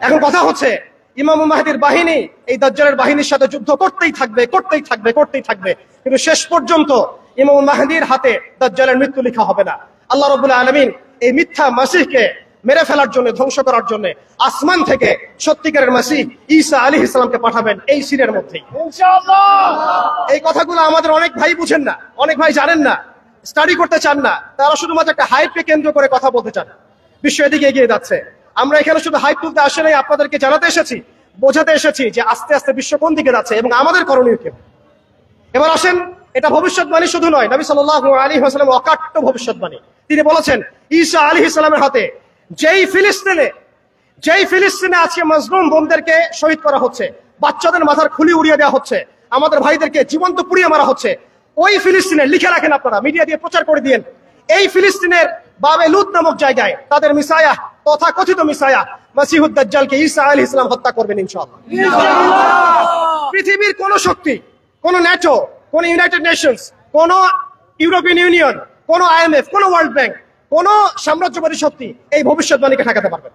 এখন কথা হচ্ছে ইমাম মাহদীর বাহিনী এই দাজ্জালের বাহিনীর সাথে যুদ্ধ করতেই থাকবে কিন্তু শেষ পর্যন্ত ইমাম মাহদীর হাতে দাজ্জালের মৃত্যু লেখা হবে না। আল্লাহ রাব্বুল আলামিন এই মিথ্যা মাসিহকে মেরে ফেলার জন্য, ধ্বংস করার জন্য আসমান থেকে সত্যিকারের মাসিহ ঈসা আলাইহিস সালামকে পাঠাবেন এই সিনের মধ্যেই ইনশাআল্লাহ। এই কথাগুলো আমাদের অনেক ভাই বুঝেন না, অনেক ভাই জানেন না, স্টাডি করতে চান না, তারা শুধুমাত্র একটা হাইপকে কেন্দ্র করে কথা বলতে চান। বিশ্ব এদিকে এগিয়ে যাচ্ছে, আমরা এখানে শুধু হাইপ তুলতে আসে নাই, আপনাদেরকে জানাতে এসেছি, বোঝাতে এসেছি যে আস্তে আস্তে বিশ্ব কোন দিকে যাচ্ছে এবং আমাদের করণীয় কি। এবার আসেন, এটা ভবিষ্যৎবাণী শুধু নয়, নবী সাল্লাল্লাহু আলাইহি ওয়াসাল্লাম অকাট্য ভবিষ্যৎবাণী। তিনি বলেছেন ঈসা আলাইহিস সালামের হাতে যেই ফিলিস্তিনে আজকে মাজলুম বোনদেরকে শহীদ করা হচ্ছে, বাচ্চাদের মাথার খুলি উড়িয়ে দেওয়া হচ্ছে, আমাদের ভাইদেরকে জীবন্ত পুড়িয়ে মারা হচ্ছে, ওই ফিলিস্তিনে লিখে রাখেন আপনারা, মিডিয়া দিয়ে প্রচার করে দিয়েন, এই ফিলিস্তিনের বাবে লুত নামক জায়গায় তাদের মিসায়া, তথাকথিত মিসায়া মাসিহুদ দাজ্জালকে ঈসা আলাইহিস সালাম হত্যা করবেন ইনশাআল্লাহ। পৃথিবীর কোন শক্তি, কোন ন্যাটো, কোন ইউনাইটেড নেশনস, কোন ইউরোপিয়ান ইউনিয়ন, কোন IMF, কোন ওয়ার্ল্ড ব্যাংক, কোন সাম্রাজ্যবাদী শক্তি এই ভবিষ্যৎবাণীকে ঠেকাতে পারবে।